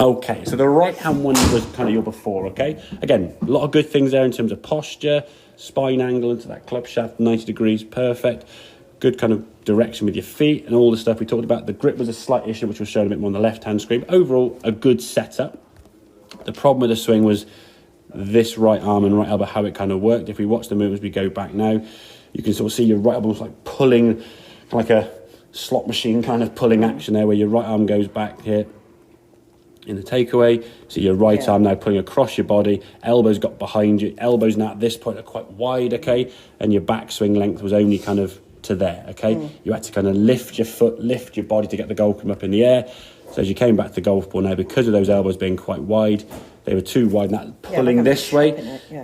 Okay, so the right-hand one was kind of your before, okay? Again, a lot of good things there in terms of posture, spine angle into that club shaft, 90 degrees, perfect. Good kind of direction with your feet and all the stuff we talked about. The grip was a slight issue, which was shown a bit more on the left-hand screen. Overall, a good setup. The problem with the swing was this right arm and right elbow, how it kind of worked. If we watch the move as we go back now, you can sort of see your right elbow almost like pulling, like a slot machine kind of pulling action there, where your right arm goes back here in the takeaway. So your right arm now pulling across your body, elbows got behind you, elbows now at this point are quite wide, okay, and your backswing length was only kind of to there, okay. You had to kind of lift your foot, lift your body to get the golf club up in the air. So as you came back to the golf ball now, because of those elbows being quite wide, they were too wide, and that pulling this way,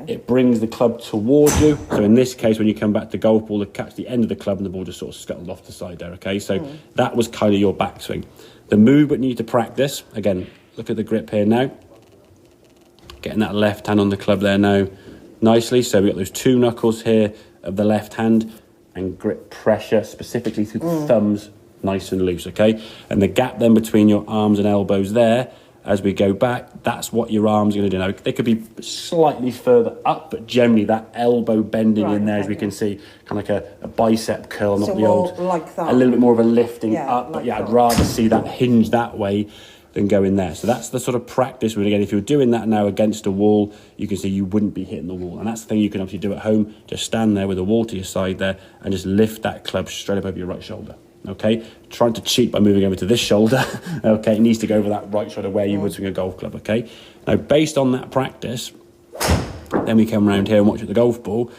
it brings the club towards you. So in this case, when you come back to the golf ball, to catch the end of the club and the ball just sort of scuttled off the side there, okay? So that was kind of your backswing. The move that you need to practice, again, look at the grip here now. Getting that left hand on the club there now nicely. So we've got those two knuckles here of the left hand and grip pressure specifically through the thumbs, nice and loose, okay? And the gap then between your arms and elbows there, as we go back, that's what your arm's going to do. Now, they could be slightly further up, but generally that elbow bending in there, as we can see, kind of like a bicep curl, not the old, like that. A little bit more of a lifting up. But I'd rather see that hinge that way than go in there. So that's the sort of practice. But again, if you're doing that now against a wall, you can see you wouldn't be hitting the wall. And that's the thing you can obviously do at home. Just stand there with a wall to your side there and just lift that club straight up over your right shoulder. Okay, trying to cheat by moving over to this shoulder. Okay, it needs to go over that right shoulder where you would swing a golf club. Okay, now based on that practice, then we come around here and watch at the golf ball.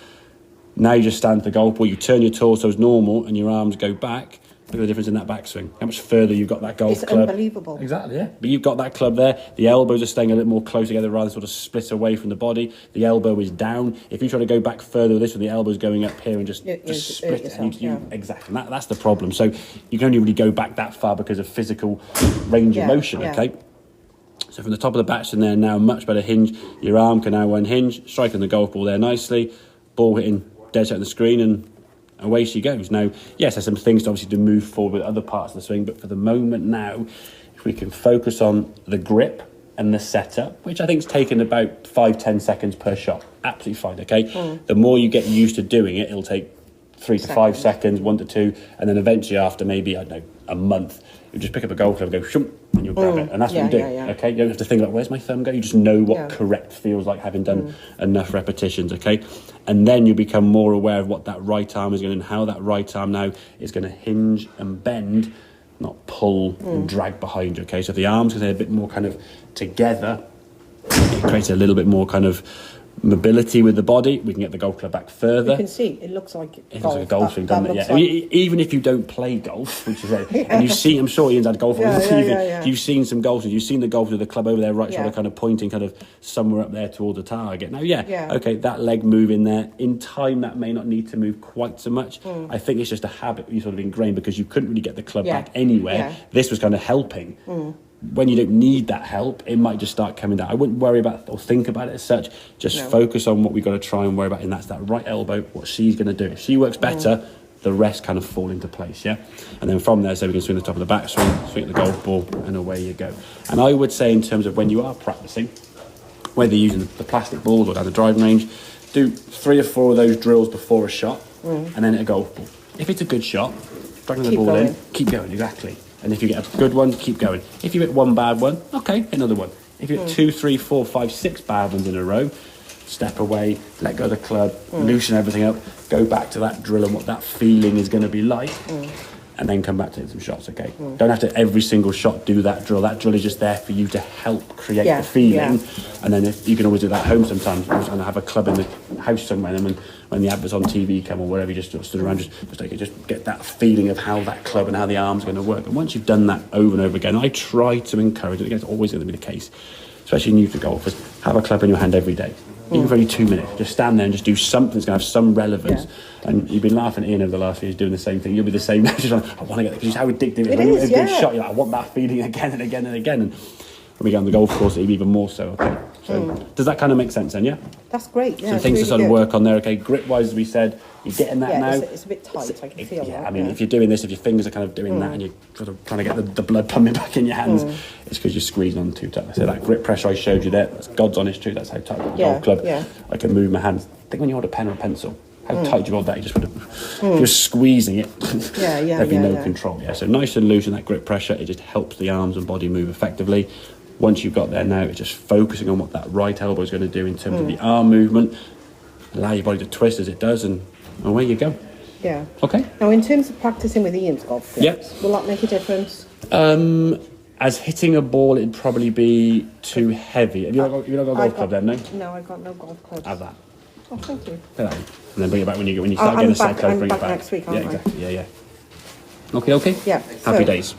Now you just stand at the golf ball, you turn your torso as normal and your arms go back. Look at the difference in that backswing. How much further you've got that golf club. It's unbelievable. Exactly, yeah. But you've got that club there. The elbows are staying a little more close together rather than sort of split away from the body. The elbow is down. If you try to go back further with this, with the elbows going up here and just split it. Exactly. And that's the problem. So you can only really go back that far because of physical range of motion, okay? So from the top of the backswing there now, much better hinge. Your arm can now unhinge, striking the golf ball there nicely. Ball hitting dead set on the screen and away she goes. Now, yes, there's some things obviously to move forward with other parts of the swing, but for the moment now, if we can focus on the grip and the setup, which I think is taken about 5-10 seconds per shot, absolutely fine, okay? The more you get used to doing it, it'll take 3 to 5 seconds, 1 to 2, and then eventually after maybe, I don't know, a month, you just pick up a golf club and go, shoom, and you'll grab it. And that's what you do, okay? You don't have to think like, where's my thumb go? You just know what correct feels like having done enough repetitions, okay? And then you become more aware of what that right arm is going to, and how that right arm now is going to hinge and bend, not pull and drag behind you, okay? So if the arms are a bit more kind of together, it creates a little bit more kind of mobility with the body. We can get the golf club back further. You can see it looks like it looks like a golf swing, doesn't it? Yeah. I mean, even if you don't play golf, which is and you've seen, I'm sure Ian's had golf on the TV. You've seen some golfers. You've seen the golfer with the club over there, right shoulder, kind of pointing, kind of somewhere up there towards the target. Now, okay, that leg move in there. In time, that may not need to move quite so much. I think it's just a habit you sort of ingrained because you couldn't really get the club back anywhere. This was kind of helping. When you don't need that help, it might just start coming down. I wouldn't worry about or think about it as such. Just focus on what we've got to try and worry about, and that's that right elbow, what she's going to do. If she works better, the rest kind of fall into place, yeah? And then from there, so we can swing the top of the backswing, swing the golf ball, and away you go. And I would say in terms of when you are practicing, whether you're using the plastic balls or down the driving range, do 3 or 4 of those drills before a shot, and then at a golf ball. If it's a good shot, dragging the ball in, keep going, exactly. And if you get a good one, keep going. If you hit 1 bad one, okay, another one. If you hit 2, 3, 4, 5, 6 bad ones in a row, step away, let go of the club, loosen everything up, go back to that drill and what that feeling is going to be like, and then come back to hit some shots, okay? Don't have to every single shot do that drill. That drill is just there for you to help create the feeling. And then if you can always do that at home sometimes, and have a club in the house somewhere, and when the adverts on TV come or wherever, you just sort of stood around, just get that feeling of how that club and how the arm's going to work. And once you've done that over and over again, I try to encourage it. Again, it's always going to be the case, especially new to golfers, have a club in your hand every day. Even for only 2 minutes, just stand there and just do something that's going to have some relevance. And you've been laughing at Ian over the last few years doing the same thing. You'll be the same. Just like, I want to get it, because it's how addictive it is. When you get a good shot, you're like, I want that feeling again and again and again. And when we get on the golf course, even more so. Okay. So does that kind of make sense then? Yeah. That's great. Yeah, so things really to sort of good. work on there. Okay. Grip wise, as we said, you're getting that now. It's a bit tight. I can feel that. I mean, if you're doing this, if your fingers are kind of doing that, and you're sort of trying to get the blood pumping back in your hands, it's because you're squeezing on too tight. So that grip pressure I showed you there, that's God's honest truth. That's how tight the golf club. Yeah. I can move my hands. I think when you hold a pen or a pencil, how tight do you hold that? You just if you're squeezing it, there'd be no control. Yeah, so nice and loose in that grip pressure. It just helps the arms and body move effectively. Once you've got there now, it's just focusing on what that right elbow is going to do in terms of the arm movement. Allow your body to twist as it does, and away you go. Yeah. Okay. Now, in terms of practicing with Ian's golf clubs, will that make a difference? As hitting a ball, it'd probably be too heavy. Have you not got a golf club then, no? No, I've got no golf clubs. Have that. Oh, thank you. And then bring it back when you start getting a set code, bring it back. Next week, aren't I? Exactly. Yeah. Okay. Yeah. Happy days.